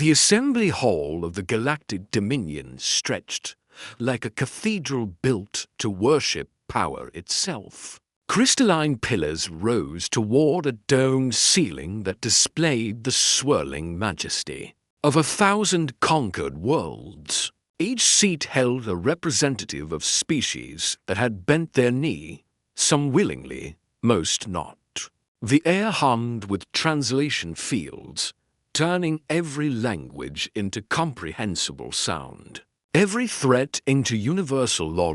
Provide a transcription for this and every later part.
The assembly hall of the Galactic Dominion stretched like a cathedral built to worship power itself. Crystalline pillars rose toward a domed ceiling that displayed the swirling majesty of 1,000 conquered worlds. Each seat held a representative of species that had bent their knee, some willingly, most not. The air hummed with translation fields, turning every language into comprehensible sound. Every threat into universal law.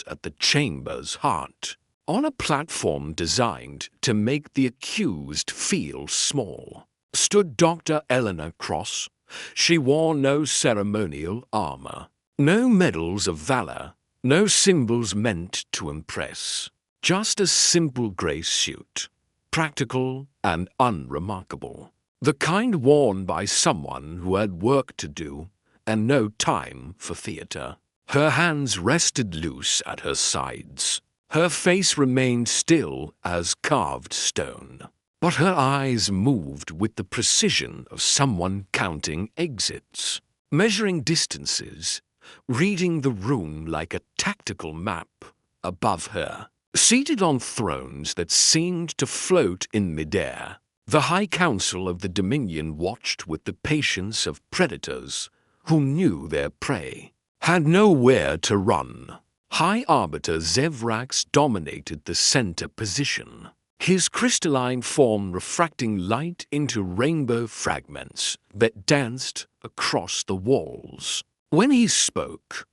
At the chamber's heart, on a platform designed to make the accused feel small, stood Dr. Eleanor Cross. She wore no ceremonial armor, no medals of valor, no symbols meant to impress. Just a simple gray suit, practical and unremarkable. The kind worn by someone who had work to do and no time for theater. Her hands rested loose at her sides. Her face remained still as carved stone, but her eyes moved with the precision of someone counting exits, measuring distances, reading the room like a tactical map. Above her, seated on thrones that seemed to float in midair, the High Council of the Dominion watched with the patience of predators who knew their prey, had nowhere to run. High Arbiter Zevrax dominated the center position, his crystalline form refracting light into rainbow fragments that danced across the walls. When he spoke,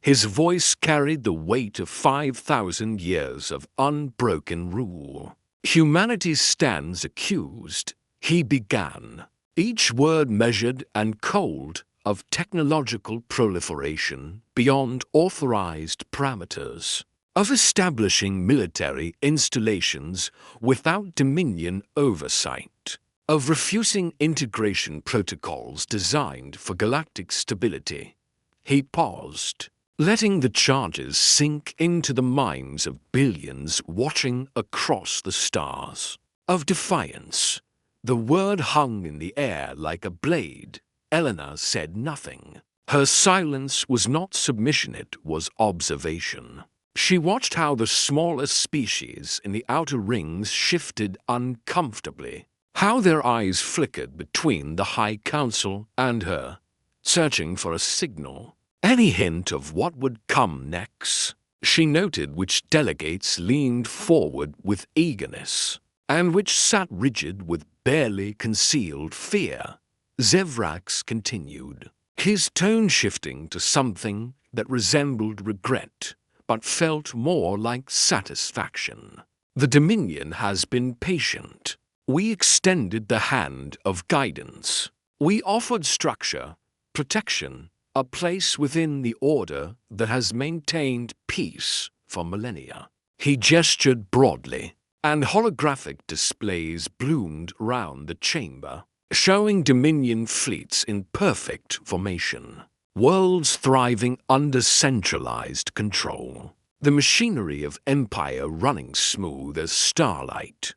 his voice carried the weight of 5,000 years of unbroken rule. Humanity stands accused, he began, each word measured and cold, of technological proliferation beyond authorized parameters, of establishing military installations without Dominion oversight, of refusing integration protocols designed for galactic stability. He paused, letting the charges sink into the minds of billions watching across the stars. Of defiance, the word hung in the air like a blade. Eleanor said nothing. Her silence was not submission, it was observation. She watched how the smallest species in the outer rings shifted uncomfortably, how their eyes flickered between the High Council and her, searching for a signal, any hint of what would come next. She noted which delegates leaned forward with eagerness, and which sat rigid with barely concealed fear. Zevrax continued, his tone shifting to something that resembled regret, but felt more like satisfaction. The Dominion has been patient. We extended the hand of guidance. We offered structure, protection, a place within the order that has maintained peace for millennia. He gestured broadly, and holographic displays bloomed round the chamber, showing Dominion fleets in perfect formation, worlds thriving under centralized control, the machinery of empire running smooth as starlight.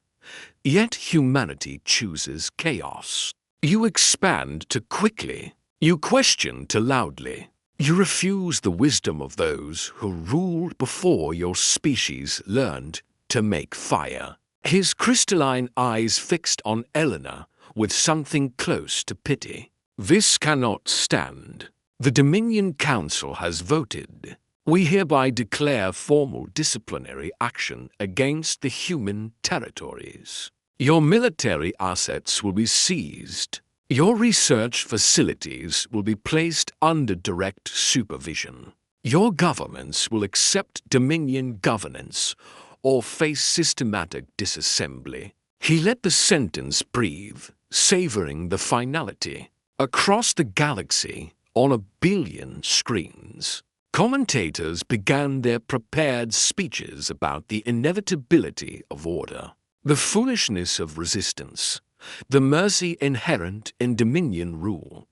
Yet humanity chooses chaos. You expand too quickly. You question too loudly. You refuse the wisdom of those who ruled before your species learned to make fire. His crystalline eyes fixed on Eleanor with something close to pity. This cannot stand. The Dominion Council has voted. We hereby declare formal disciplinary action against the human territories. Your military assets will be seized. Your research facilities will be placed under direct supervision. Your governments will accept Dominion governance or face systematic disassembly. He let the sentence breathe, savoring the finality. Across the galaxy, on 1 billion screens, commentators began their prepared speeches about the inevitability of order, the foolishness of resistance, the mercy inherent in Dominion rule.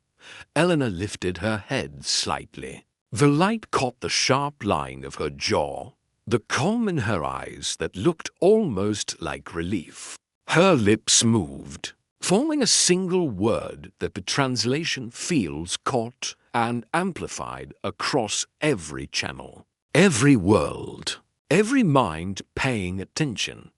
Eleanor lifted her head slightly. The light caught the sharp line of her jaw, the calm in her eyes that looked almost like relief. Her lips moved, forming a single word that the translation feels caught and amplified across every channel, every world, every mind paying attention.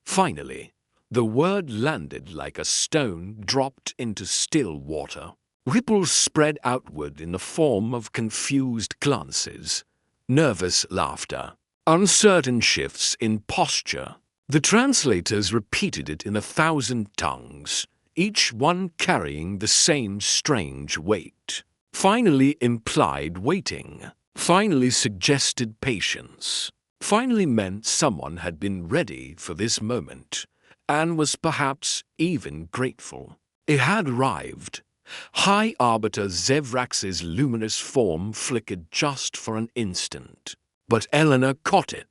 Finally, the word landed like a stone dropped into still water. Ripples spread outward in the form of confused glances, nervous laughter, uncertain shifts in posture. The translators repeated it in 1,000 tongues, each one carrying the same strange weight. Finally implied waiting, finally suggested patience, finally meant someone had been ready for this moment, and was perhaps even grateful. It had arrived. High Arbiter Zevrax's luminous form flickered just for an instant, but Eleanor caught it.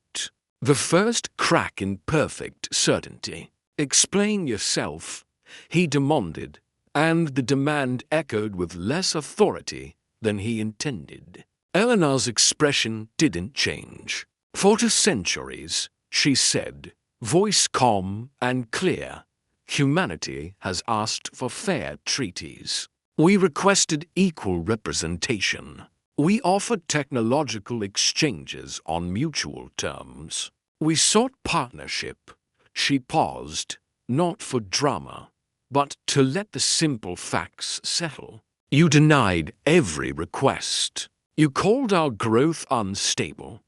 The first crack in perfect certainty. "Explain yourself," he demanded, and the demand echoed with less authority than he intended. Eleanor's expression didn't change. "For 2 centuries," she said, voice calm and clear, "humanity has asked for fair treaties. We requested equal representation. We offered technological exchanges on mutual terms. We sought partnership." She paused, not for drama, but to let the simple facts settle. "You denied every request. You called our growth unstable.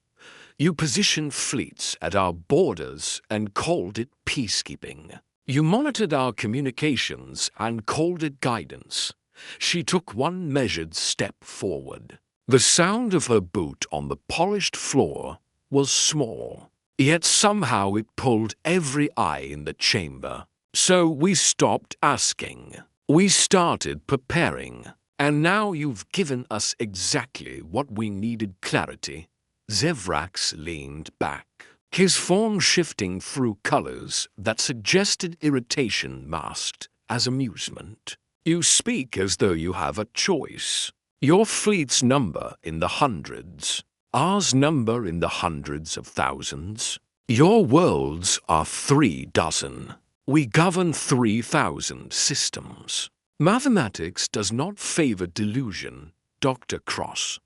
You positioned fleets at our borders and called it peacekeeping. You monitored our communications and called it guidance." She took one measured step forward. The sound of her boot on the polished floor was small, yet somehow it pulled every eye in the chamber. "So we stopped asking. We started preparing. And now you've given us exactly what we needed: clarity." Zevrax leaned back, his form shifting through colors that suggested irritation masked as amusement. "You speak as though you have a choice. Your fleets number in the hundreds. Ours number in the hundreds of thousands. Your worlds are 3 dozen. We govern 3,000 systems. Mathematics does not favor delusion, Dr. Cross."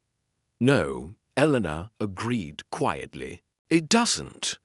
"No," Eleanor agreed quietly. "It doesn't.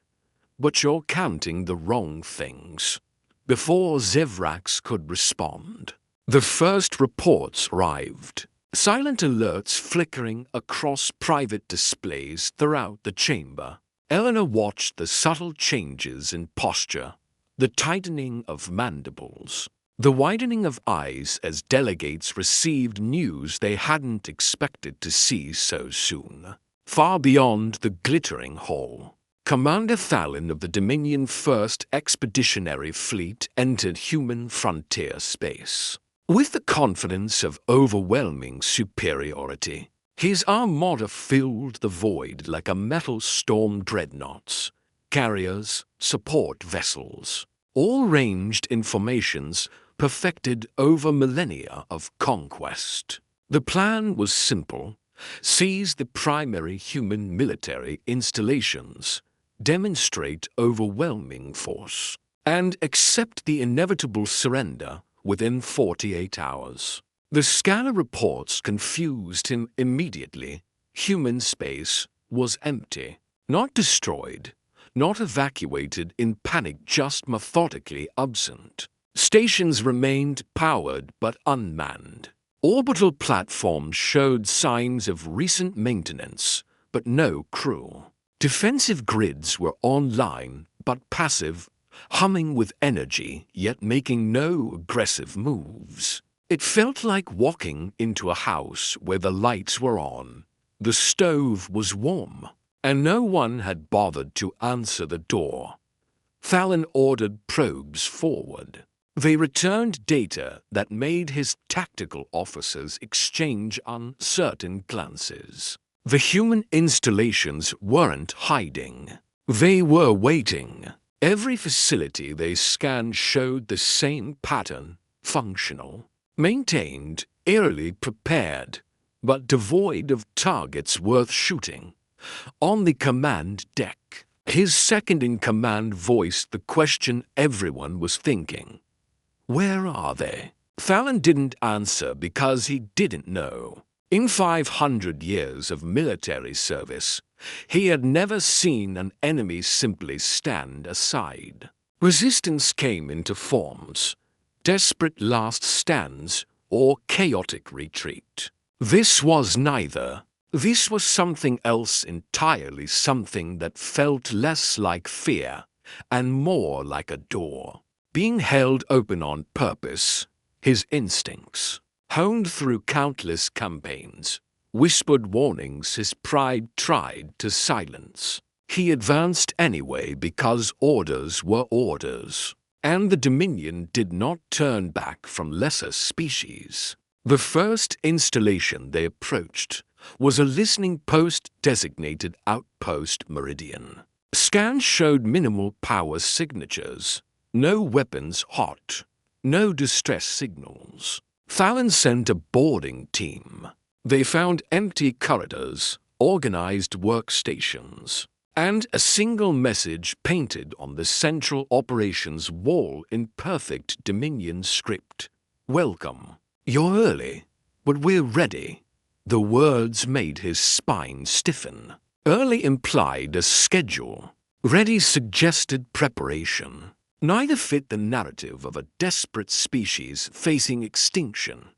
But you're counting the wrong things." Before Zevrax could respond, the first reports arrived. Silent alerts flickering across private displays throughout the chamber. Eleanor watched the subtle changes in posture, the tightening of mandibles, the widening of eyes as delegates received news they hadn't expected to see so soon. Far beyond the glittering hall, Commander Thalin of the Dominion 1st Expeditionary Fleet entered human frontier space. With the confidence of overwhelming superiority, his armada filled the void like a metal storm dreadnoughts, carriers, support vessels, all ranged in formations perfected over millennia of conquest. The plan was simple: seize the primary human military installations, demonstrate overwhelming force, and accept the inevitable surrender within 48 hours. The scanner reports confused him immediately. Human space was empty, not destroyed, not evacuated in panic, just methodically absent. Stations remained powered but unmanned. Orbital platforms showed signs of recent maintenance, but no crew. Defensive grids were online but passive, humming with energy yet making no aggressive moves. It felt like walking into a house where the lights were on, the stove was warm, and no one had bothered to answer the door. Thalin ordered probes forward. They returned data that made his tactical officers exchange uncertain glances. The human installations weren't hiding. They were waiting. Every facility they scanned showed the same pattern: functional, maintained, eerily prepared, but devoid of targets worth shooting. On the command deck, his second-in-command voiced the question everyone was thinking: Where are they? Fallon didn't answer because he didn't know. In 500 years of military service, he had never seen an enemy simply stand aside. Resistance came into forms, desperate last stands, or chaotic retreat. This was neither. This was something else entirely, something that felt less like fear and more like a door, being held open on purpose. His instincts, honed through countless campaigns, whispered warnings his pride tried to silence. He advanced anyway because orders were orders, and the Dominion did not turn back from lesser species. The first installation they approached was a listening post designated Outpost Meridian. Scans showed minimal power signatures, no weapons hot, no distress signals. Fallon sent a boarding team. They found empty corridors, organized workstations, and a single message painted on the central operations wall in perfect Dominion script. "Welcome. You're early, but we're ready." The words made his spine stiffen. Early implied a schedule. Ready suggested preparation. Neither fit the narrative of a desperate species facing extinction.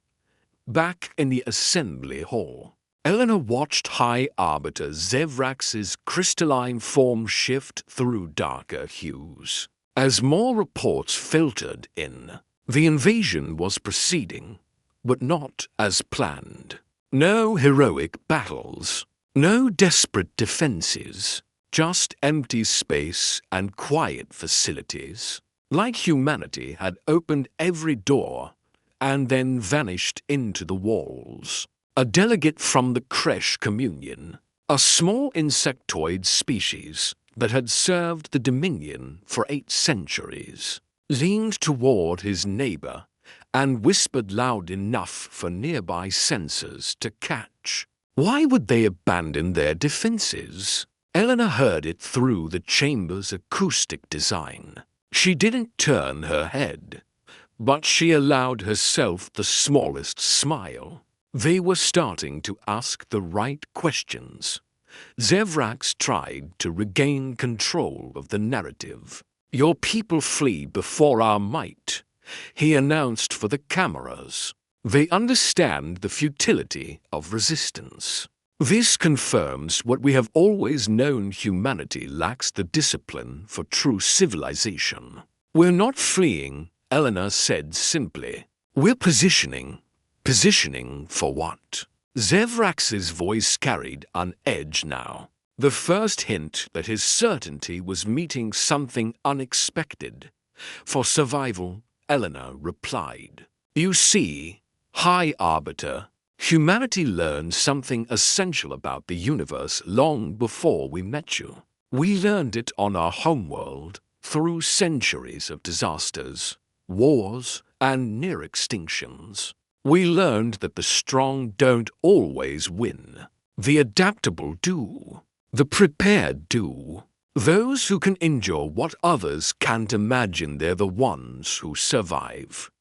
Back in the assembly hall, Eleanor watched High Arbiter Zevrax's crystalline form shift through darker hues. As more reports filtered in, the invasion was proceeding, but not as planned. No heroic battles, no desperate defenses. Just empty space and quiet facilities, like humanity had opened every door and then vanished into the walls. A delegate from the Creche Communion, a small insectoid species that had served the Dominion for 8 centuries, leaned toward his neighbor and whispered loud enough for nearby sensors to catch. Why would they abandon their defenses? Eleanor heard it through the chamber's acoustic design. She didn't turn her head, but she allowed herself the smallest smile. They were starting to ask the right questions. Zevrax tried to regain control of the narrative. "Your people flee before our might," he announced for the cameras. "They understand the futility of resistance. This confirms what we have always known: humanity lacks the discipline for true civilization." "We're not fleeing," Eleanor said simply. "We're positioning." "Positioning for what?" Zevrax's voice carried an edge now. The first hint that his certainty was meeting something unexpected. "For survival," Eleanor replied. "You see, High Arbiter, humanity learned something essential about the universe long before we met you. We learned it on our homeworld through centuries of disasters, wars, and near extinctions. We learned that the strong don't always win. The adaptable do. The prepared do. Those who can endure what others can't imagine, they're the ones who survive."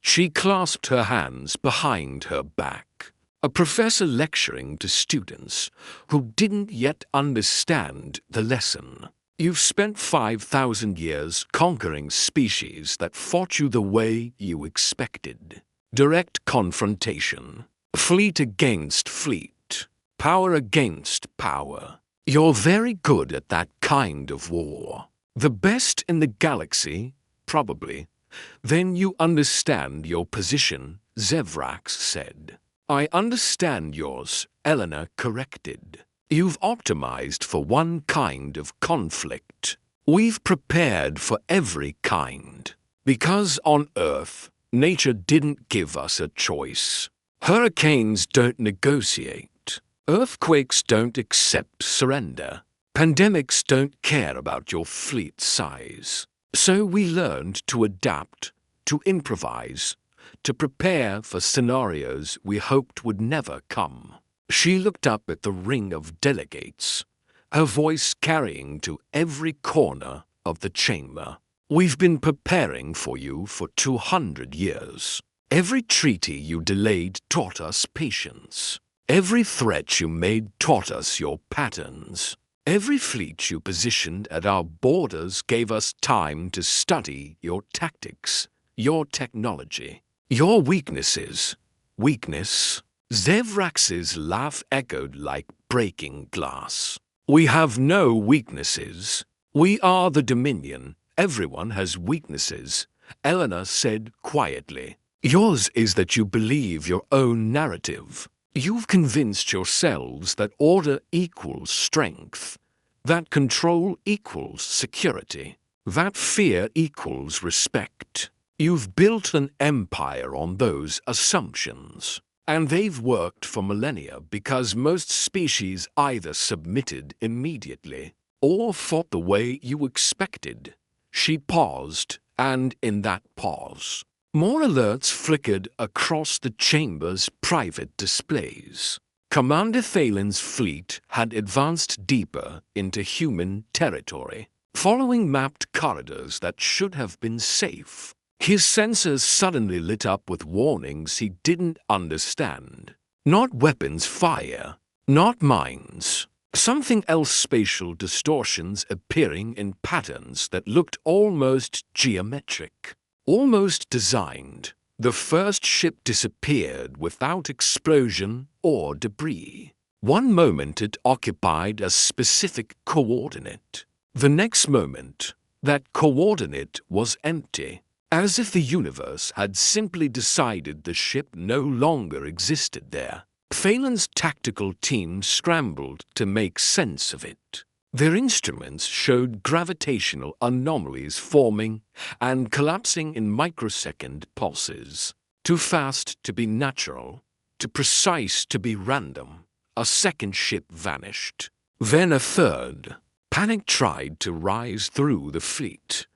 She clasped her hands behind her back. A professor lecturing to students who didn't yet understand the lesson. "You've spent 5,000 years conquering species that fought you the way you expected. Direct confrontation. Fleet against fleet. Power against power. You're very good at that kind of war. The best in the galaxy, probably. Then you understand your position," Zevrax said. "I understand yours," Eleanor corrected. "You've optimized for one kind of conflict. We've prepared for every kind. Because on Earth, nature didn't give us a choice. Hurricanes don't negotiate. Earthquakes don't accept surrender. Pandemics don't care about your fleet size. So we learned to adapt, to improvise, to prepare for scenarios we hoped would never come." She looked up at the ring of delegates, her voice carrying to every corner of the chamber. We've been preparing for you for 200 years. Every treaty you delayed taught us patience. Every threat you made taught us your patterns. Every fleet you positioned at our borders gave us time to study your tactics, your technology, your weaknesses. Weakness? Zevrax's laugh echoed like breaking glass. We have no weaknesses. We are the Dominion. Everyone has weaknesses, Eleanor said quietly. Yours is that you believe your own narrative. You've convinced yourselves that order equals strength, that control equals security, that fear equals respect. You've built an empire on those assumptions, and they've worked for millennia because most species either submitted immediately or fought the way you expected. She paused, and in that pause, more alerts flickered across the chamber's private displays. Commander Thalen's fleet had advanced deeper into human territory, following mapped corridors that should have been safe. His sensors suddenly lit up with warnings he didn't understand. Not weapons fire, not mines. Something else, spatial distortions appearing in patterns that looked almost geometric, almost designed. The first ship disappeared without explosion or debris. One moment it occupied a specific coordinate. The next moment, that coordinate was empty, as if the universe had simply decided the ship no longer existed there. Phelan's tactical team scrambled to make sense of it. Their instruments showed gravitational anomalies forming and collapsing in microsecond pulses. Too fast to be natural, too precise to be random. A second ship vanished. Then a third. Panic tried to rise through the fleet,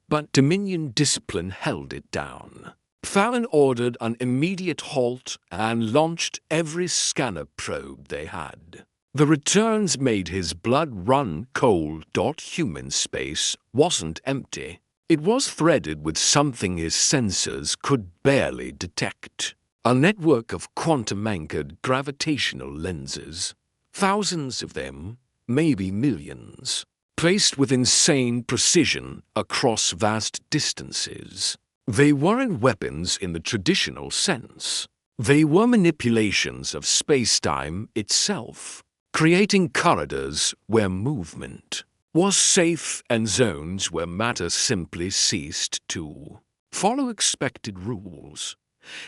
but Dominion discipline held it down. Phelan ordered an immediate halt and launched every scanner probe they had. The returns made his blood run cold. Human space wasn't empty. It was threaded with something his sensors could barely detect. A network of quantum-anchored gravitational lenses. Thousands of them, maybe millions, placed with insane precision across vast distances. They weren't weapons in the traditional sense. They were manipulations of space-time itself, creating corridors where movement was safe and zones where matter simply ceased to follow expected rules.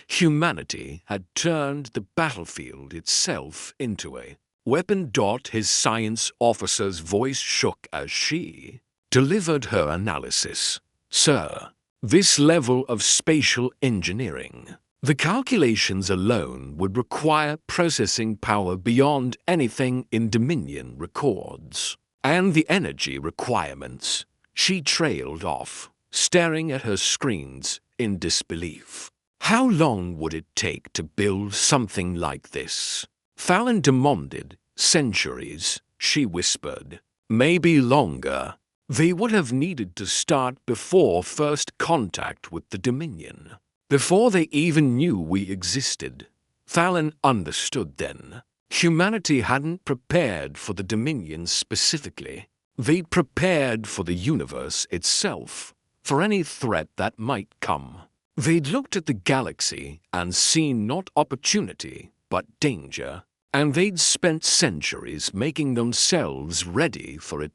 Humanity had turned the battlefield itself into a weapon. His science officer's voice shook as she delivered her analysis. Sir, this level of spatial engineering, the calculations alone would require processing power beyond anything in Dominion records. And the energy requirements. She trailed off, staring at her screens in disbelief. How long would it take to build something like this? Phelan demanded. Centuries, she whispered. Maybe longer. They would have needed to start before first contact with the Dominion. Before they even knew we existed. Phelan understood then. Humanity hadn't prepared for the Dominion specifically. They'd prepared for the universe itself, for any threat that might come. They'd looked at the galaxy and seen not opportunity, but danger. And they'd spent centuries making themselves ready for it.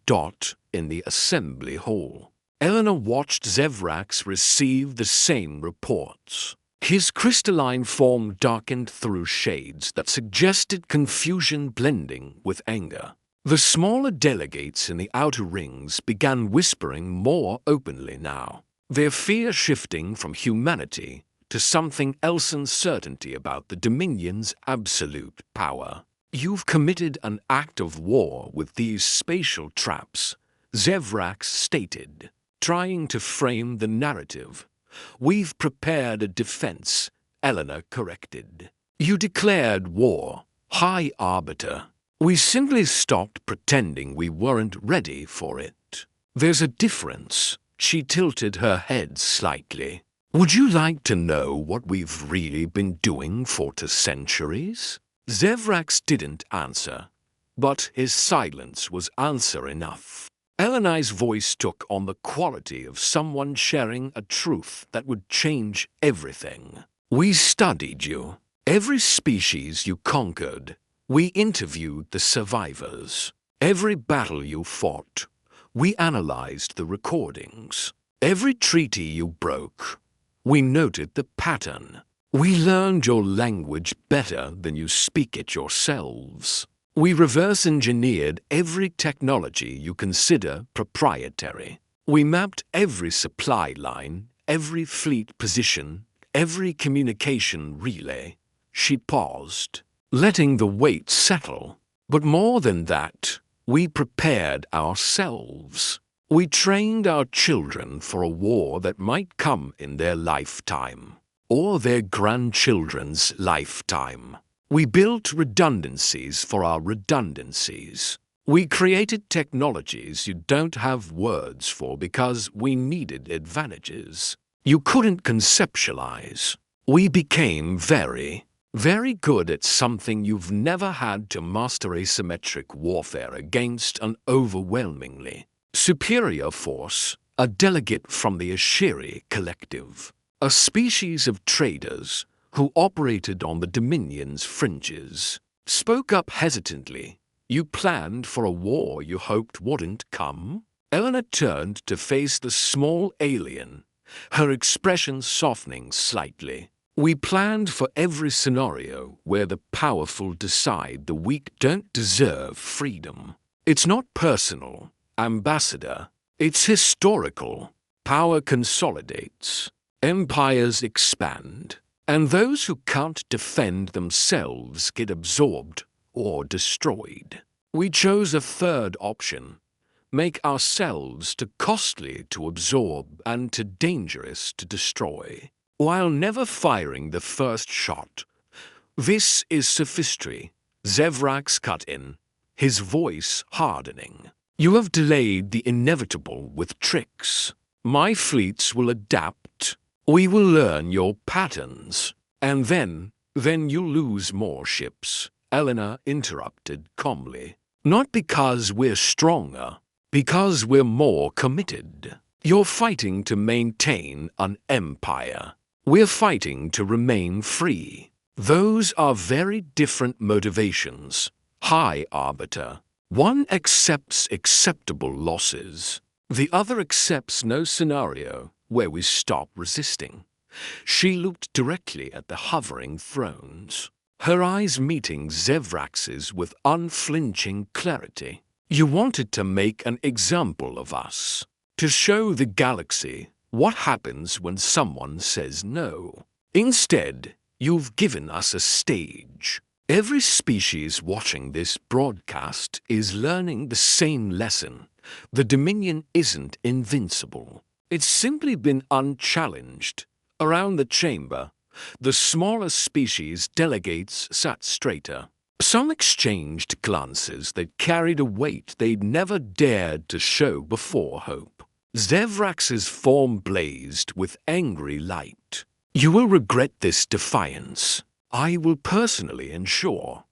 In the assembly hall, Eleanor watched Zevrax receive the same reports. His crystalline form darkened through shades that suggested confusion blending with anger. The smaller delegates in the outer rings began whispering more openly now, their fear shifting from humanity to something else, uncertainty about the Dominion's absolute power. You've committed an act of war with these spatial traps, Zevrax stated, trying to frame the narrative. We've prepared a defense, Eleanor corrected. You declared war, High Arbiter. We simply stopped pretending we weren't ready for it. There's a difference, She tilted her head slightly. Would you like to know what we've really been doing for 2 centuries? Zevrax didn't answer, but his silence was answer enough. Elena's voice took on the quality of someone sharing a truth that would change everything. We studied you. Every species you conquered. We interviewed the survivors. Every battle you fought. We analyzed the recordings. Every treaty you broke. We noted the pattern. We learned your language better than you speak it yourselves. We reverse-engineered every technology you consider proprietary. We mapped every supply line, every fleet position, every communication relay. She paused, letting the weight settle. But more than that, we prepared ourselves. We trained our children for a war that might come in their lifetime, or their grandchildren's lifetime. We built redundancies for our redundancies. We created technologies you don't have words for because we needed advantages you couldn't conceptualize. We became very good at something you've never had to master: asymmetric warfare against an overwhelmingly superior force, a delegate from the Ashiri Collective, a species of traders who operated on the Dominion's fringes. Spoke up hesitantly. You planned for a war you hoped wouldn't come? Elena turned to face the small alien, her expression softening slightly. We planned for every scenario where the powerful decide the weak don't deserve freedom. It's not personal, Ambassador. It's historical. Power consolidates. Empires expand. And those who can't defend themselves get absorbed or destroyed. We chose a third option: make ourselves too costly to absorb and too dangerous to destroy, while never firing the first shot. This is sophistry, Zevrax cut in, his voice hardening. You have delayed the inevitable with tricks. My fleets will adapt. We will learn your patterns, and then you'll lose more ships, Elena interrupted calmly. Not because we're stronger, because we're more committed. You're fighting to maintain an empire. We're fighting to remain free. Those are very different motivations. High Arbiter. One accepts acceptable losses. The other accepts no scenario where we stop resisting. She looked directly at the hovering thrones, her eyes meeting Zevrax's with unflinching clarity. You wanted to make an example of us, to show the galaxy what happens when someone says no. Instead, you've given us a stage. Every species watching this broadcast is learning the same lesson. The Dominion isn't invincible. It's simply been unchallenged. Around the chamber, the smaller species delegates sat straighter. Some exchanged glances that carried a weight they'd never dared to show before hope. Zevrax's form blazed with angry light. You will regret this defiance. I will personally ensure.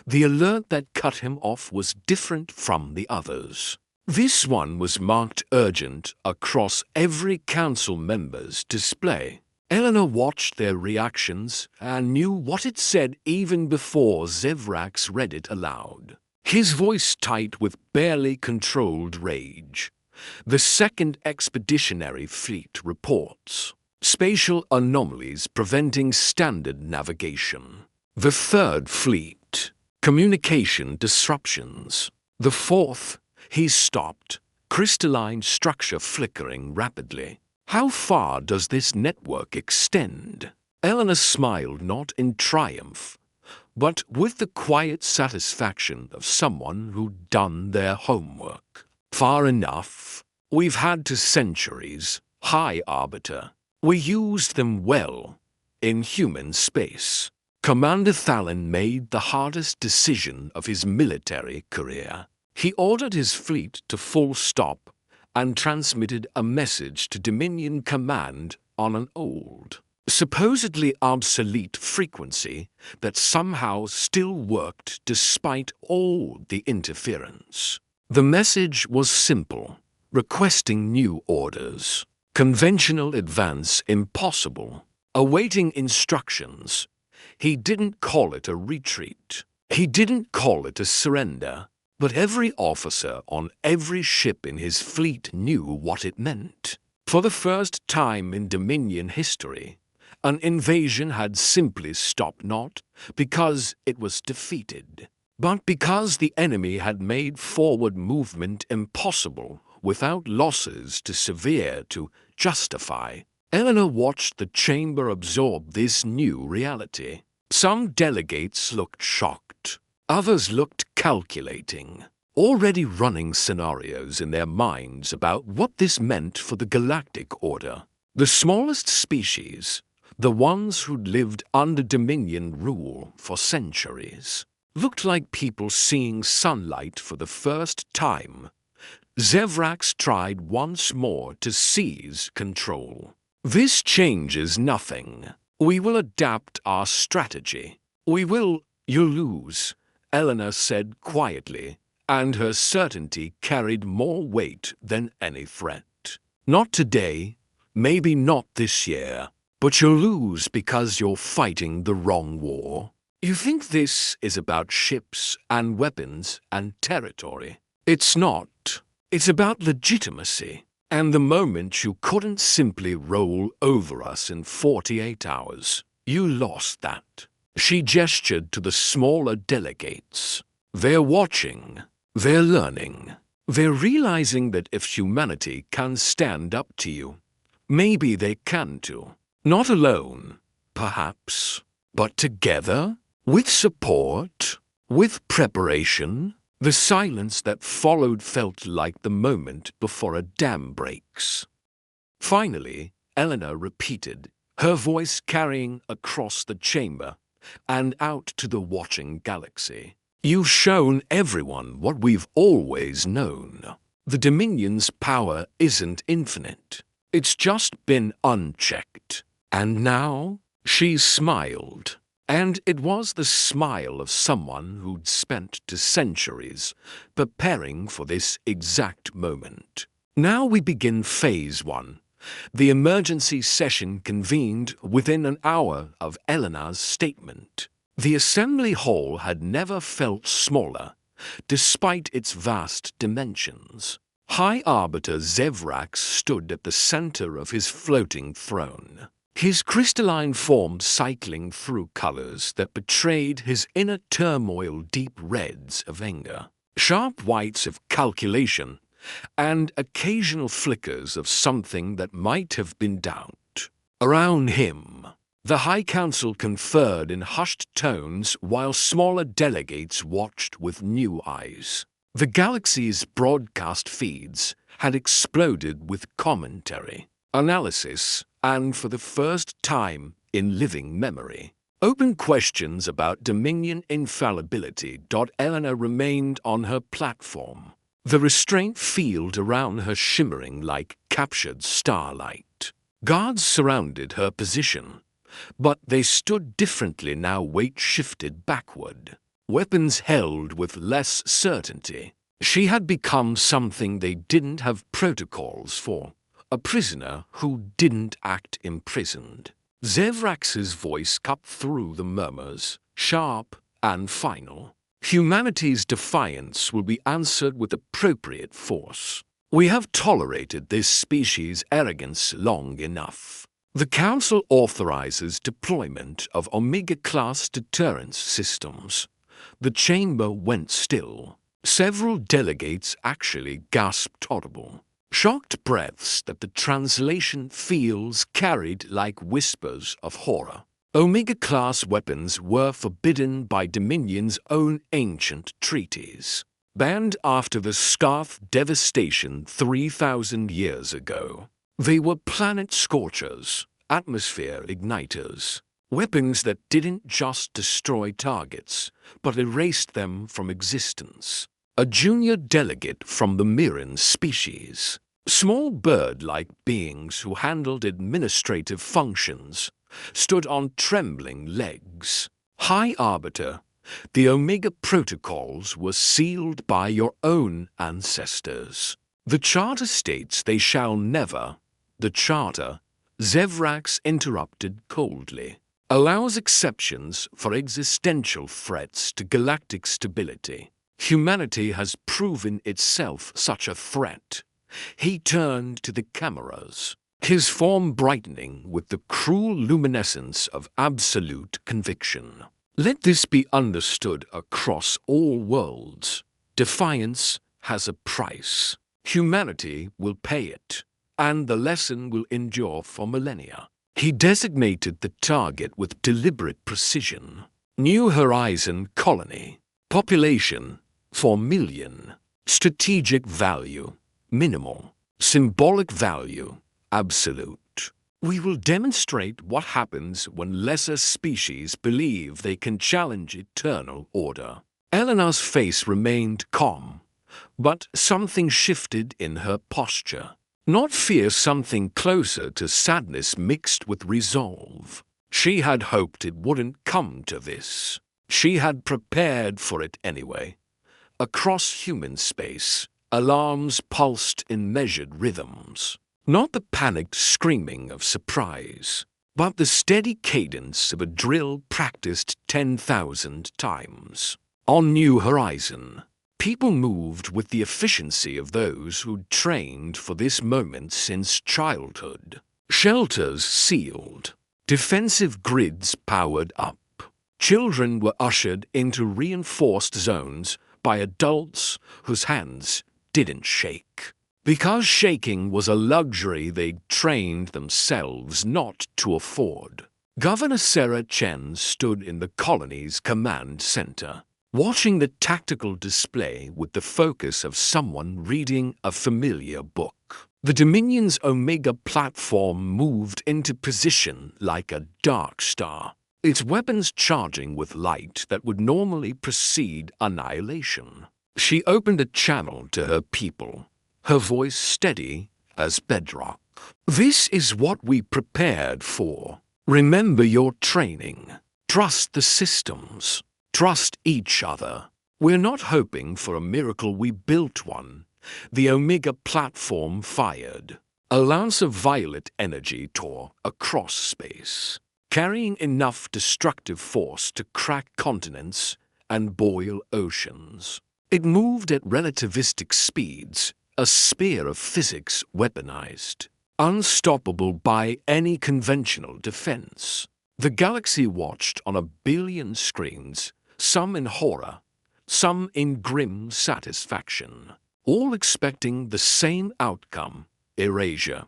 The alert that cut him off was different from the others. This one was marked urgent across every council member's display. Eleanor watched their reactions and knew what it said even before Zevrax read it aloud. His voice tight with barely controlled rage. The 2nd Expeditionary Fleet reports spatial anomalies preventing standard navigation. The 3rd Fleet, communication disruptions. The 4th, he stopped, crystalline structure flickering rapidly. How far does this network extend? Eleanor smiled, not in triumph, but with the quiet satisfaction of someone who'd done their homework. Far enough. We've had 2 centuries, High Arbiter. We used them well, in human space. Commander Thalon made the hardest decision of his military career. He ordered his fleet to full stop and transmitted a message to Dominion Command on an old, supposedly obsolete frequency that somehow still worked despite all the interference. The message was simple, requesting new orders. Conventional advance impossible. Awaiting instructions. He didn't call it a retreat. He didn't call it a surrender. But every officer on every ship in his fleet knew what it meant. For the first time in Dominion history, an invasion had simply stopped not because it was defeated, but because the enemy had made forward movement impossible without losses too severe to justify. Eleanor watched the chamber absorb this new reality. Some delegates looked shocked. Others looked calculating, already running scenarios in their minds about what this meant for the galactic order. The smallest species, the ones who'd lived under Dominion rule for centuries, looked like people seeing sunlight for the first time. Zevrax tried once more to seize control. This changes nothing. We will adapt our strategy. You lose, Eleanor said quietly, and her certainty carried more weight than any threat. Not today, maybe not this year, but you'll lose because you're fighting the wrong war. You think this is about ships and weapons and territory. It's not. It's about legitimacy. And the moment you couldn't simply roll over us in 48 hours, you lost that. She gestured to the smaller delegates. They're watching. They're learning. They're realizing that if humanity can stand up to you, maybe they can too. Not alone, perhaps, but together, with support, with preparation. The silence that followed felt like the moment before a dam breaks. Finally, Eleanor repeated, her voice carrying across the chamber and out to the watching galaxy. You've shown everyone what we've always known. The Dominion's power isn't infinite. It's just been unchecked. And now, she smiled. And it was the smile of someone who'd spent centuries preparing for this exact moment. Now we begin Phase 1. The emergency session convened within an hour of Eleanor's statement. The assembly hall had never felt smaller, despite its vast dimensions. High Arbiter Zevrax stood at the center of his floating throne, his crystalline form cycling through colors that betrayed his inner turmoil, deep reds of anger, sharp whites of calculation, and occasional flickers of something that might have been doubt. Around him, the High Council conferred in hushed tones while smaller delegates watched with new eyes. The galaxy's broadcast feeds had exploded with commentary, analysis, and for the first time in living memory, open questions about Dominion infallibility. Eleanor remained on her platform, the restraint field around her shimmering like captured starlight. Guards surrounded her position, but they stood differently now. Weight shifted backward, weapons held with less certainty. She had become something they didn't have protocols for. A prisoner who didn't act imprisoned. Zevrax's voice cut through the murmurs, sharp and final. Humanity's defiance will be answered with appropriate force. We have tolerated this species' arrogance long enough. The Council authorizes deployment of Omega-class deterrence systems. The chamber went still. Several delegates actually gasped audible. Shocked breaths that the translation fields carried like whispers of horror. Omega-class weapons were forbidden by Dominion's own ancient treaties, banned after the Scarth devastation 3,000 years ago. They were planet scorchers, atmosphere igniters, weapons that didn't just destroy targets, but erased them from existence. A junior delegate from the Mirren species, Small bird-like beings who handled administrative functions stood on trembling legs. High Arbiter, the Omega protocols were sealed by your own ancestors. The Charter states they shall never. The Charter, Zevrax interrupted coldly, allows exceptions for existential threats to galactic stability. Humanity has proven itself such a threat. He turned to the cameras, his form brightening with the cruel luminescence of absolute conviction. Let this be understood across all worlds. Defiance has a price. Humanity will pay it, and the lesson will endure for millennia. He designated the target with deliberate precision. New Horizon Colony. Population, 4 million. Strategic value, minimal. Symbolic value, absolute. We will demonstrate what happens when lesser species believe they can challenge eternal order. Elena's face remained calm, but something shifted in her posture. Not fear, something closer to sadness mixed with resolve. She had hoped it wouldn't come to this. She had prepared for it anyway. Across human space, alarms pulsed in measured rhythms. Not the panicked screaming of surprise, but the steady cadence of a drill practiced 10,000 times. On New Horizon, people moved with the efficiency of those who'd trained for this moment since childhood. Shelters sealed, defensive grids powered up. Children were ushered into reinforced zones by adults whose hands didn't shake. Because shaking was a luxury they'd trained themselves not to afford. Governor Sarah Chen stood in the colony's command center, watching the tactical display with the focus of someone reading a familiar book. The Dominion's Omega platform moved into position like a dark star, its weapons charging with light that would normally precede annihilation. She opened a channel to her people, her voice steady as bedrock. This is what we prepared for. Remember your training. Trust the systems. Trust each other. We're not hoping for a miracle, we built one. The Omega platform fired. A lance of violet energy tore across space, carrying enough destructive force to crack continents and boil oceans. It moved at relativistic speeds, a spear of physics weaponized, unstoppable by any conventional defense. The galaxy watched on 1 billion screens, some in horror, some in grim satisfaction, all expecting the same outcome: erasure.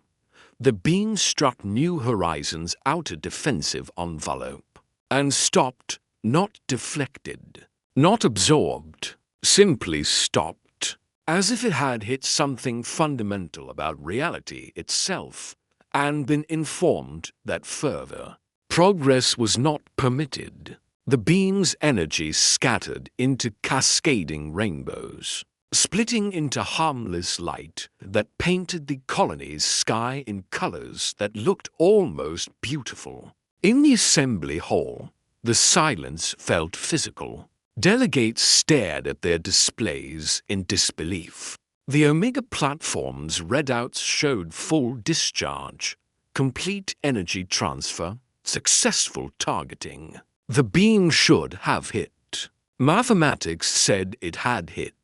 The beam struck New Horizon's outer defensive envelope and stopped, not deflected, not absorbed, simply stopped. As if it had hit something fundamental about reality itself and been informed that further progress was not permitted. The beam's energy scattered into cascading rainbows, splitting into harmless light that painted the colony's sky in colors that looked almost beautiful. In the assembly hall, the silence felt physical. Delegates stared at their displays in disbelief. The Omega platform's readouts showed full discharge, complete energy transfer, successful targeting. The beam should have hit. Mathematics said it had hit.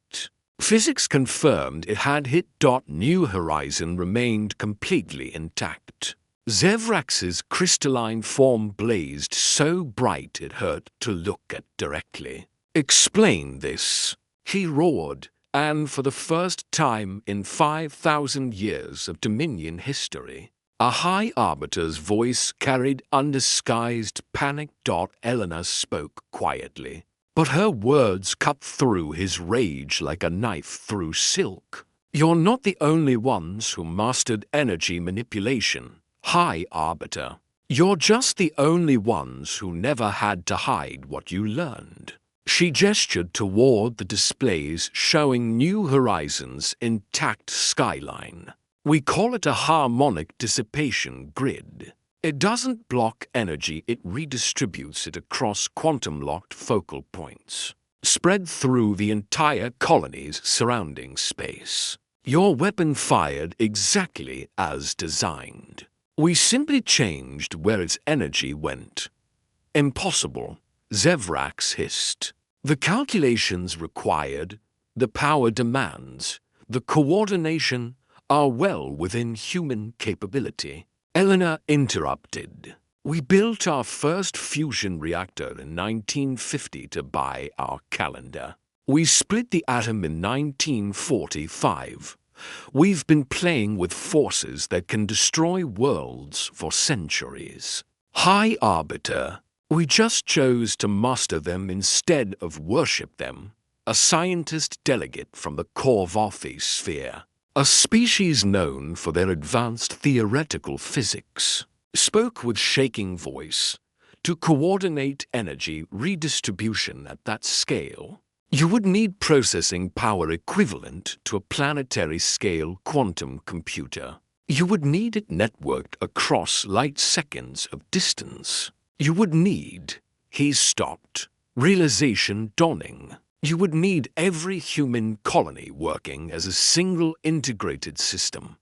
Physics confirmed it had hit. New Horizon remained completely intact. Zevrax's crystalline form blazed so bright it hurt to look at directly. "Explain this," he roared, and for the first time in 5,000 years of Dominion history, a High Arbiter's voice carried undisguised panic. Elena spoke quietly, but her words cut through his rage like a knife through silk. "You're not the only ones who mastered energy manipulation, High Arbiter. You're just the only ones who never had to hide what you learned." She gestured toward the displays showing New Horizon's intact skyline. We call it a harmonic dissipation grid. It doesn't block energy, it redistributes it across quantum-locked focal points, spread through the entire colony's surrounding space. Your weapon fired exactly as designed. We simply changed where its energy went. Impossible, Zevrax hissed. The calculations required, the power demands, the coordination are well within human capability. Eleanor interrupted. We built our first fusion reactor in 1950 to buy our calendar. We split the atom in 1945. We've been playing with forces that can destroy worlds for centuries. High Arbiter, we just chose to master them instead of worship them. A scientist delegate from the Korvothi sphere, a species known for their advanced theoretical physics, spoke with shaking voice. To coordinate energy redistribution at that scale, you would need processing power equivalent to a planetary-scale quantum computer. You would need it networked across light seconds of distance. You would need— He stopped, realization dawning. You would need every human colony working as a single integrated system.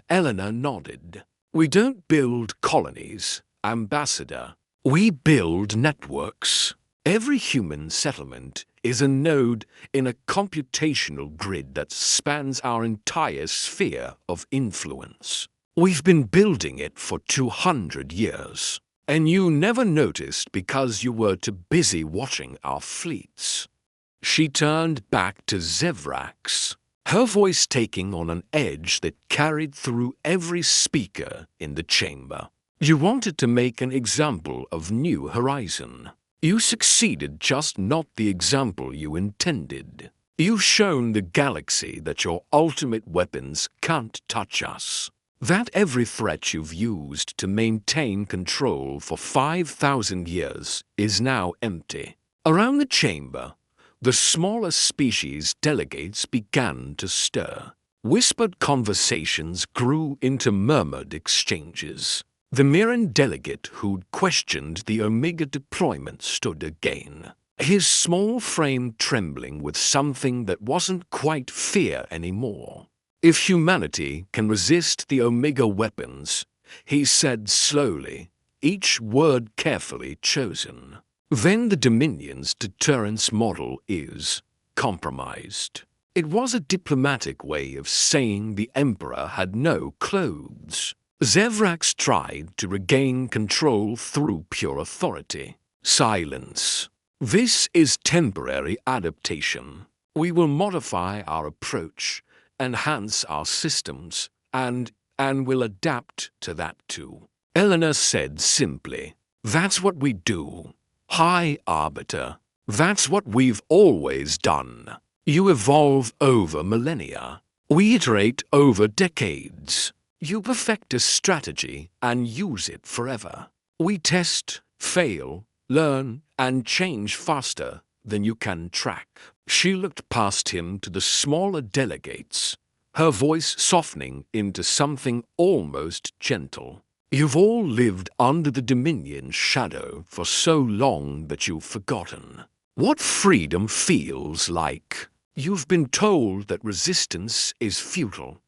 Eleanor nodded. We don't build colonies, Ambassador. We build networks. Every human settlement is a node in a computational grid that spans our entire sphere of influence. We've been building it for 200 years, and you never noticed because you were too busy watching our fleets. She turned back to Zevrax, her voice taking on an edge that carried through every speaker in the chamber. You wanted to make an example of New Horizon. You succeeded, just not the example you intended. You've shown the galaxy that your ultimate weapons can't touch us. That every threat you've used to maintain control for 5,000 years is now empty. Around the chamber, the smaller species delegates began to stir. Whispered conversations grew into murmured exchanges. The Mirran delegate who'd questioned the Omega deployment stood again, his small frame trembling with something that wasn't quite fear anymore. If humanity can resist the Omega weapons, he said slowly, each word carefully chosen, then the Dominion's deterrence model is compromised. It was a diplomatic way of saying the Emperor had no clothes. Zevrax tried to regain control through pure authority. Silence. This is temporary adaptation. We will modify our approach, enhance our systems, and will adapt to that too. Eleanor said simply, That's what we do. High Arbiter. That's what we've always done. You evolve over millennia. We iterate over decades. You perfect a strategy and use it forever. We test, fail, learn, and change faster than you can track. She looked past him to the smaller delegates, her voice softening into something almost gentle. You've all lived under the Dominion's shadow for so long that you've forgotten what freedom feels like. You've been told that resistance is futile,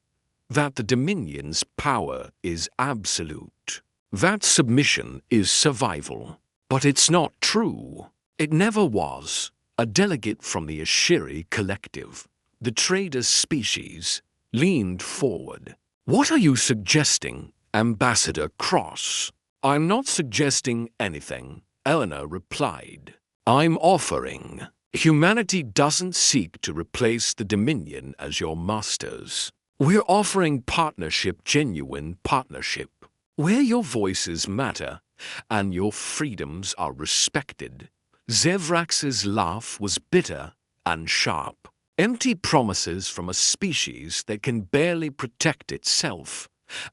that the Dominion's power is absolute, that submission is survival. But it's not true. It never was. A delegate from the Ashiri collective, the trader species, leaned forward. What are you suggesting, Ambassador Cross? I'm not suggesting anything, Eleanor replied. I'm offering. Humanity doesn't seek to replace the Dominion as your masters. We're offering partnership, genuine partnership, where your voices matter and your freedoms are respected. Zevrax's laugh was bitter and sharp. Empty promises from a species that can barely protect itself,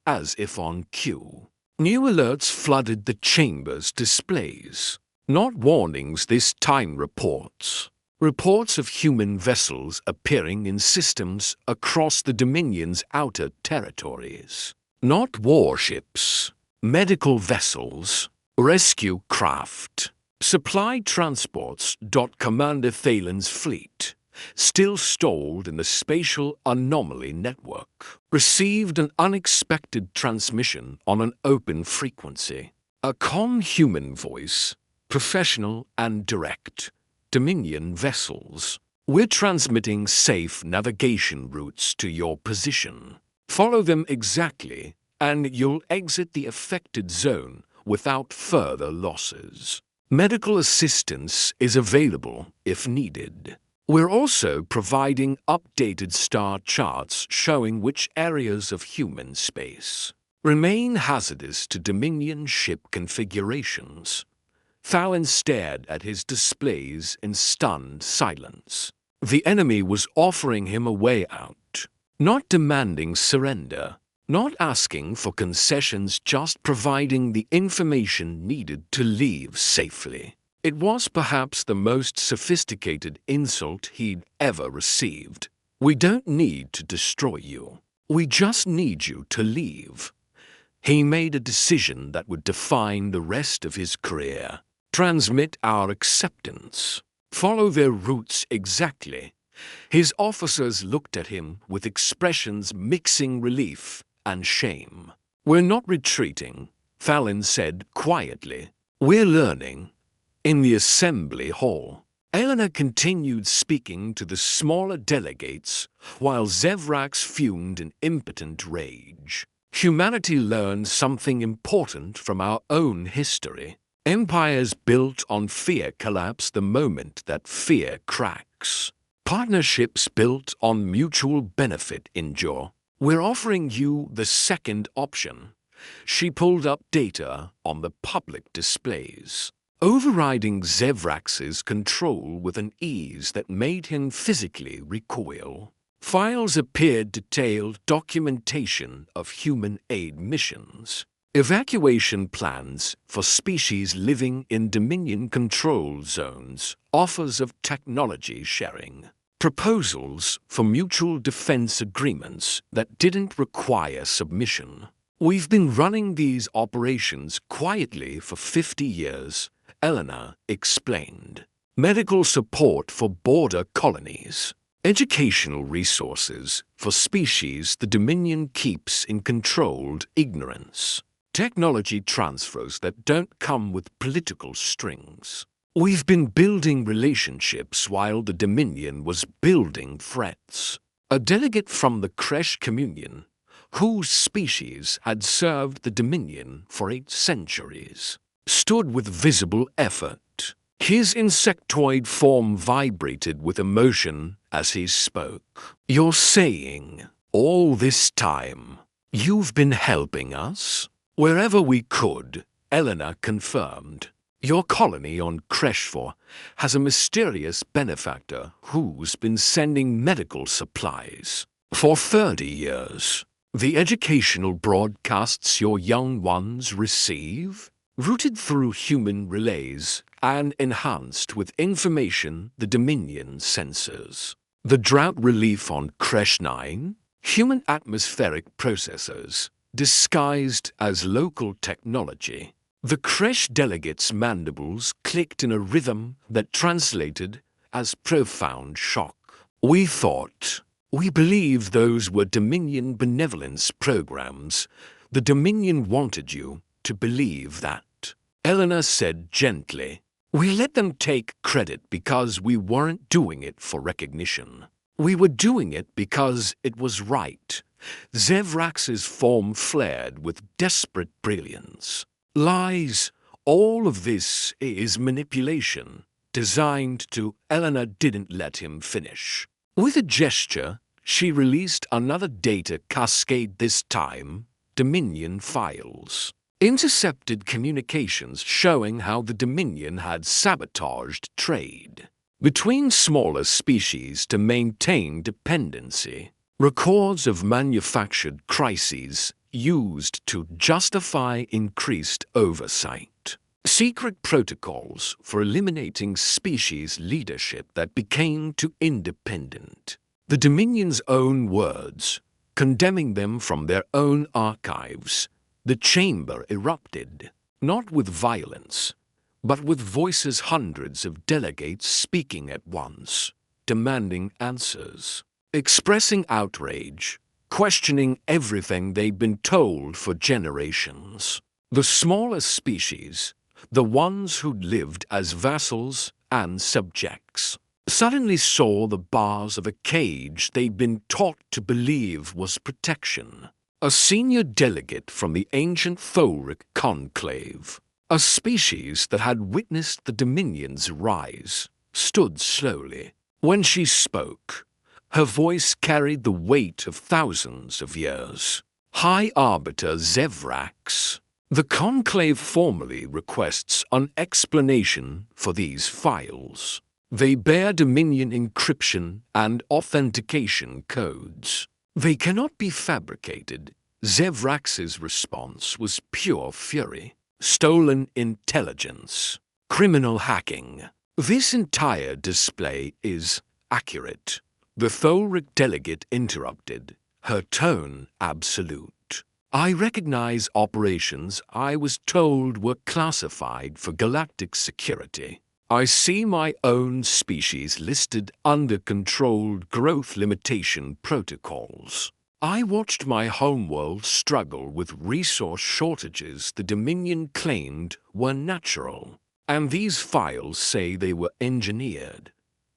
as if on cue. New alerts flooded the chamber's displays. Not warnings this time, reports. Reports of human vessels appearing in systems across the Dominion's outer territories. Not warships, medical vessels, rescue craft, supply transports. Commander Thalen's fleet, still stalled in the spatial anomaly network, received an unexpected transmission on an open frequency. A calm human voice, professional and direct. Dominion vessels. We're transmitting safe navigation routes to your position. Follow them exactly, and you'll exit the affected zone without further losses. Medical assistance is available if needed. We're also providing updated star charts showing which areas of human space remain hazardous to Dominion ship configurations. Thalen stared at his displays in stunned silence. The enemy was offering him a way out, not demanding surrender, not asking for concessions, just providing the information needed to leave safely. It was perhaps the most sophisticated insult he'd ever received. We don't need to destroy you. We just need you to leave. He made a decision that would define the rest of his career. Transmit our acceptance. Follow their routes exactly. His officers looked at him with expressions mixing relief and shame. We're not retreating, Thalen said quietly. We're learning. In the assembly hall, Eleanor continued speaking to the smaller delegates while Zevrax fumed in impotent rage. Humanity learned something important from our own history. Empires built on fear collapse the moment that fear cracks. Partnerships built on mutual benefit endure. We're offering you the second option. She pulled up data on the public displays, overriding Zevrax's control with an ease that made him physically recoil. Files appeared detailed documentation of human aid missions. Evacuation plans for species living in Dominion control zones, offers of technology sharing, proposals for mutual defense agreements that didn't require submission. We've been running these operations quietly for 50 years, Eleanor explained. Medical support for border colonies, educational resources for species the Dominion keeps in controlled ignorance. Technology transfers that don't come with political strings. We've been building relationships while the Dominion was building threats. A delegate from the Kresh Communion, whose species had served the Dominion for 8 centuries, stood with visible effort. His insectoid form vibrated with emotion as he spoke. You're saying, all this time, you've been helping us? Wherever we could, Eleanor confirmed. Your colony on Kreshfor has a mysterious benefactor who's been sending medical supplies for 30 years. The educational broadcasts your young ones receive, routed through human relays and enhanced with information the Dominion sensors. The drought relief on Kresh 9, human atmospheric processors, disguised as local technology. The Kresh delegates' mandibles clicked in a rhythm that translated as profound shock. We believe those were Dominion benevolence programs. The Dominion wanted you to believe that. Eleanor said gently. We let them take credit because we weren't doing it for recognition. We were doing it because it was right. Zevrax's form flared with desperate brilliance. Lies, all of this is manipulation, designed to... Eleanor didn't let him finish. With a gesture, she released another data cascade, this time Dominion files. Intercepted communications showing how the Dominion had sabotaged trade between smaller species to maintain dependency. Records of manufactured crises used to justify increased oversight. secret protocols for eliminating species leadership that became too independent. The Dominion's own words, condemning them from their own archives, the chamber erupted, not with violence, but with voices, hundreds of delegates speaking at once, demanding answers, expressing outrage, questioning everything they'd been told for generations. The smaller species, the ones who'd lived as vassals and subjects, suddenly saw the bars of a cage they'd been taught to believe was protection. A senior delegate from the ancient Thoric conclave, a species that had witnessed the Dominion's rise, stood slowly. When she spoke, her voice carried the weight of thousands of years. High Arbiter Zevrax, the conclave formally requests an explanation for these files. They bear Dominion encryption and authentication codes. They cannot be fabricated. Zevrax's response was pure fury. Stolen intelligence. Criminal hacking. This entire display is accurate. The Thoric delegate interrupted, her tone absolute. I recognize operations I was told were classified for galactic security. I see my own species listed under controlled growth limitation protocols. I watched my homeworld struggle with resource shortages the Dominion claimed were natural. And these files say they were engineered.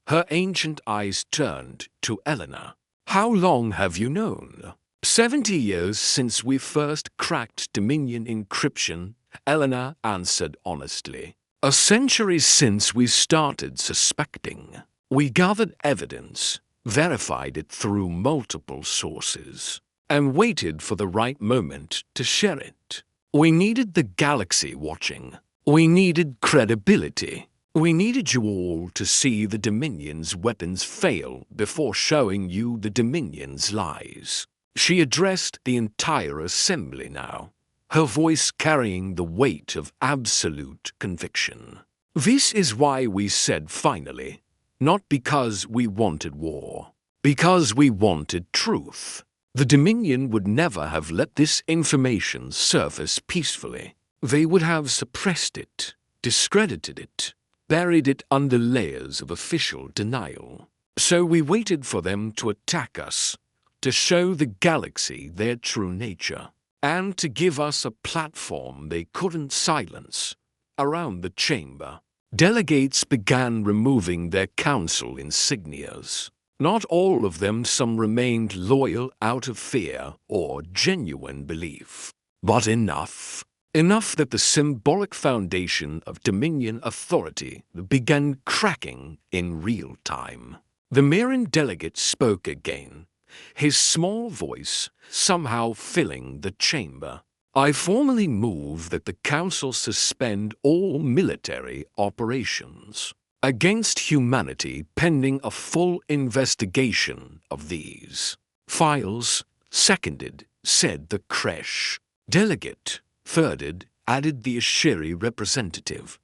Her ancient eyes turned to Eleanor. How long have you known? 70 years since we first cracked Dominion encryption, Eleanor answered honestly. A century since we started suspecting. We gathered evidence, verified it through multiple sources, and waited for the right moment to share it. We needed the galaxy watching. We needed credibility. We needed you all to see the Dominion's weapons fail before showing you the Dominion's lies. She addressed the entire assembly now, her voice carrying the weight of absolute conviction. This is why we said finally, not because we wanted war, because we wanted truth. The Dominion would never have let this information surface peacefully. They would have suppressed it, discredited it, buried it under layers of official denial. So we waited for them to attack us, to show the galaxy their true nature, and to give us a platform they couldn't silence. Around the chamber, delegates began removing their council insignias. Not all of them, some remained loyal out of fear or genuine belief. But enough. Enough that the symbolic foundation of Dominion authority began cracking in real time. The Mirren delegate spoke again, his small voice somehow filling the chamber. I formally move that the Council suspend all military operations against humanity pending a full investigation of these files. Seconded, said the Kresh. Delegate, thirded, added the Ashiri representative.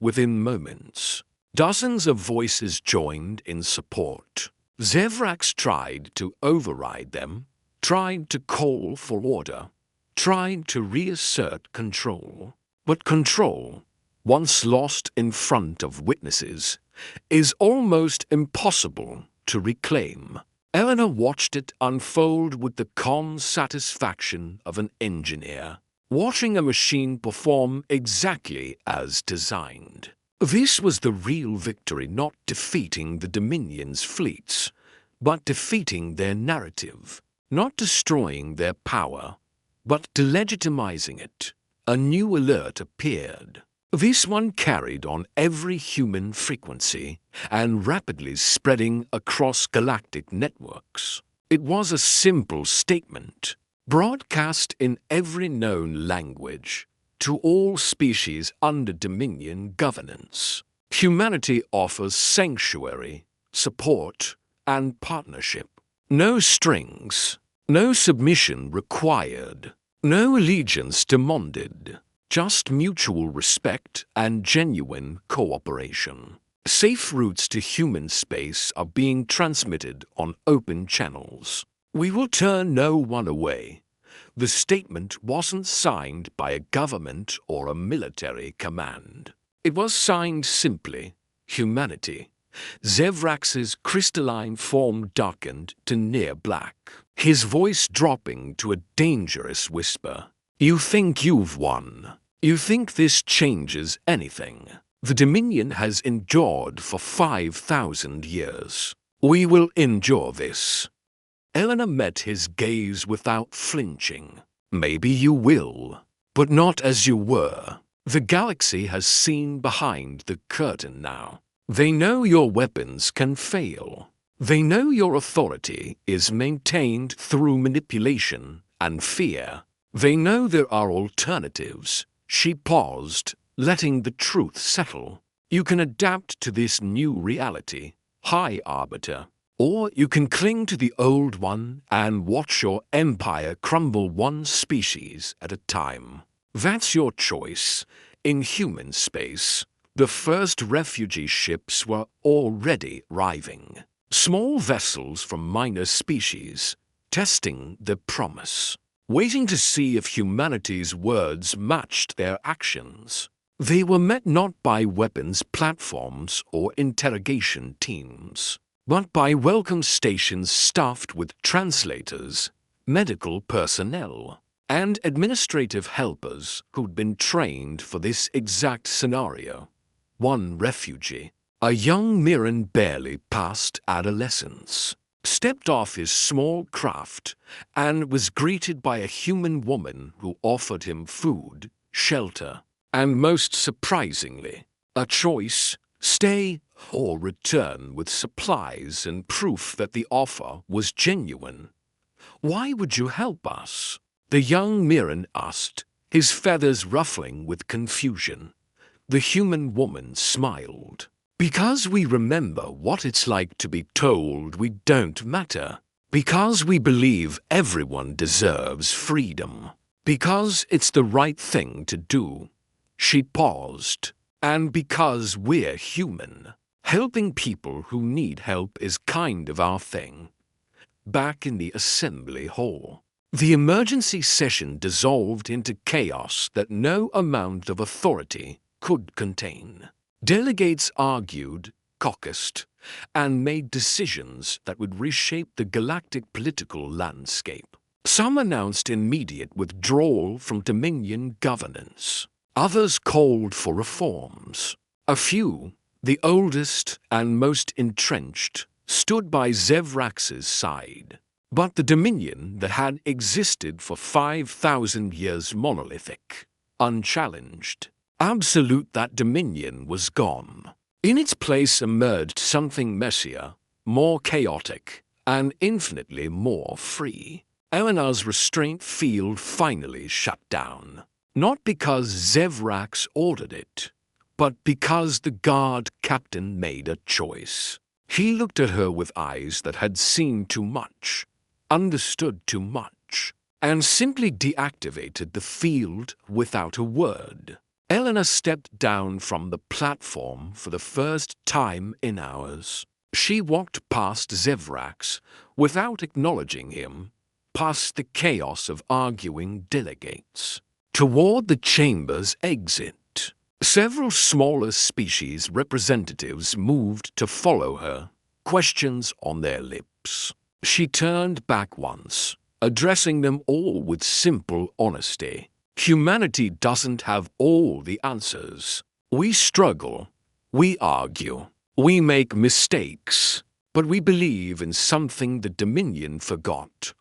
Within moments, dozens of voices joined in support. Zevrax tried to override them, tried to call for order, tried to reassert control. But control, once lost in front of witnesses, is almost impossible to reclaim. Eleanor watched it unfold with the calm satisfaction of an engineer, watching a machine perform exactly as designed. This was the real victory, not defeating the Dominion's fleets, but defeating their narrative, not destroying their power, but delegitimizing it. A new alert appeared. This one carried on every human frequency and rapidly spreading across galactic networks. It was a simple statement, broadcast in every known language, to all species under Dominion governance. Humanity offers sanctuary, support, and partnership. No strings, no submission required, no allegiance demanded. just mutual respect and genuine cooperation. Safe routes to human space are being transmitted on open channels. We will turn no one away. The statement wasn't signed by a government or a military command. It was signed simply, humanity. Zevrax's crystalline form darkened to near black, his voice dropping to a dangerous whisper. You think you've won. You think this changes anything. The Dominion has endured for 5,000 years. We will endure this. Eleanor met his gaze without flinching. Maybe you will, but not as you were. The galaxy has seen behind the curtain now. They know your weapons can fail. They know your authority is maintained through manipulation and fear. They know there are alternatives. She paused, letting the truth settle. You can adapt to this new reality, High Arbiter, or you can cling to the old one and watch your empire crumble one species at a time. That's your choice. In human space, the first refugee ships were already arriving. Small vessels from minor species, testing the promise, waiting to see if humanity's words matched their actions. They were met not by weapons platforms or interrogation teams, but by welcome stations staffed with translators, medical personnel, and administrative helpers who'd been trained for this exact scenario. One refugee, a young Mirren barely past adolescence, stepped off his small craft and was greeted by a human woman who offered him food, shelter, and most surprisingly, a choice: stay or return with supplies and proof that the offer was genuine. Why would you help us? The young Mirren asked, his feathers ruffling with confusion. The human woman smiled. Because we remember what it's like to be told we don't matter. Because we believe everyone deserves freedom. Because it's the right thing to do. She paused. And because we're human. Helping people who need help is kind of our thing. Back in the assembly hall, the emergency session dissolved into chaos that no amount of authority could contain. Delegates argued, caucused, and made decisions that would reshape the galactic political landscape. Some announced immediate withdrawal from Dominion governance. Others called for reforms. A few, the oldest and most entrenched, stood by Zevrax's side. But the Dominion that had existed for 5,000 years monolithic, unchallenged, absolute, that Dominion was gone. In its place emerged something messier, more chaotic, and infinitely more free. Eleanor's restraint field finally shut down. Not because Zevrax ordered it, but because the guard captain made a choice. He looked at her with eyes that had seen too much, understood too much, and simply deactivated the field without a word. Eleanor stepped down from the platform for the first time in hours. She walked past Zevrax without acknowledging him, past the chaos of arguing delegates, toward the chamber's exit. Several smaller species representatives moved to follow her, questions on their lips. She turned back once, addressing them all with simple honesty. Humanity doesn't have all the answers. We struggle, we argue, we make mistakes, but we believe in something the Dominion forgot.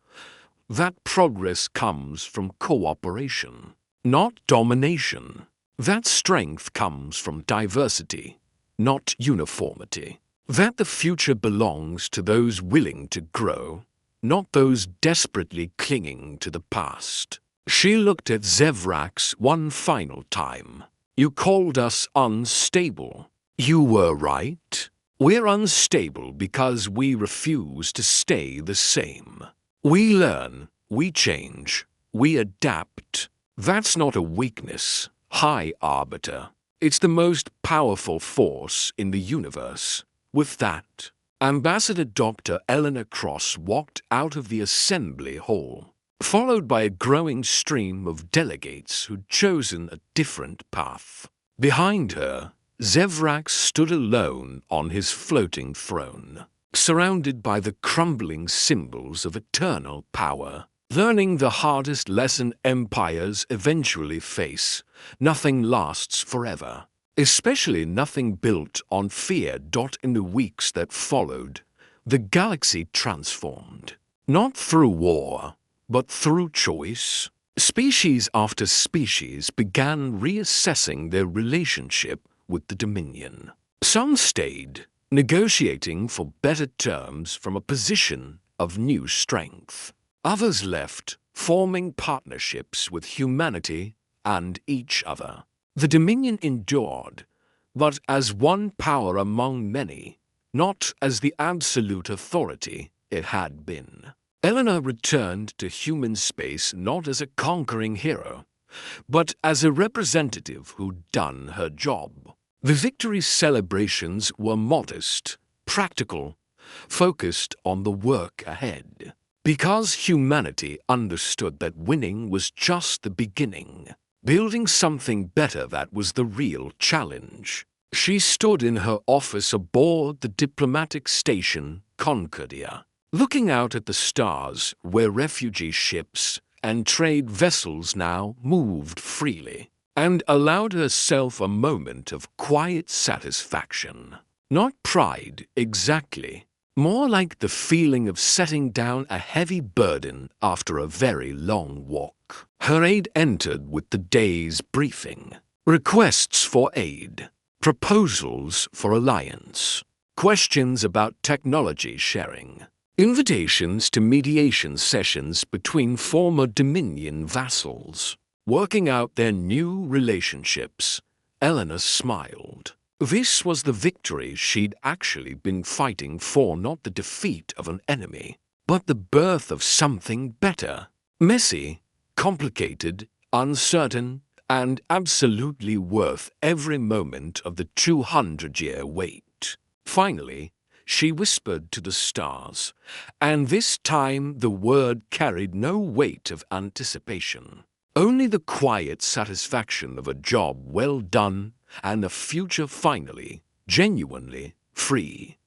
That progress comes from cooperation, not domination. That strength comes from diversity, not uniformity. That the future belongs to those willing to grow, not those desperately clinging to the past. She looked at Zevrax one final time. You called us unstable. You were right. We're unstable because we refuse to stay the same. We learn, we change, we adapt. That's not a weakness, High Arbiter. It's the most powerful force in the universe. With that, Ambassador Dr. Eleanor Cross walked out of the assembly hall, followed by a growing stream of delegates who'd chosen a different path. Behind her, Zevrak stood alone on his floating throne, surrounded by the crumbling symbols of eternal power. Learning the hardest lesson empires eventually face: nothing lasts forever, especially nothing built on fear. In the weeks that followed, the galaxy transformed, not through war, but through choice. Species after species began reassessing their relationship with the Dominion. Some stayed, negotiating for better terms from a position of new strength. Others left, forming partnerships with humanity and each other. The Dominion endured, but as one power among many, not as the absolute authority it had been. Eleanor returned to human space not as a conquering hero, but as a representative who'd done her job. The victory celebrations were modest, practical, focused on the work ahead. Because humanity understood that winning was just the beginning, building something better that was the real challenge. She stood in her office aboard the diplomatic station Concordia, looking out at the stars where refugee ships and trade vessels now moved freely, and allowed herself a moment of quiet satisfaction. Not pride exactly, more like the feeling of setting down a heavy burden after a very long walk. Her aide entered with the day's briefing: requests for aid, proposals for alliance, questions about technology sharing, invitations to mediation sessions between former Dominion vassals. Working out their new relationships, Eleanor smiled. This was the victory she'd actually been fighting for, not the defeat of an enemy, but the birth of something better. Messy, complicated, uncertain, and absolutely worth every moment of the 200-year wait. Finally, she whispered to the stars, and this time the word carried no weight of anticipation. Only the quiet satisfaction of a job well done and a future finally, genuinely free.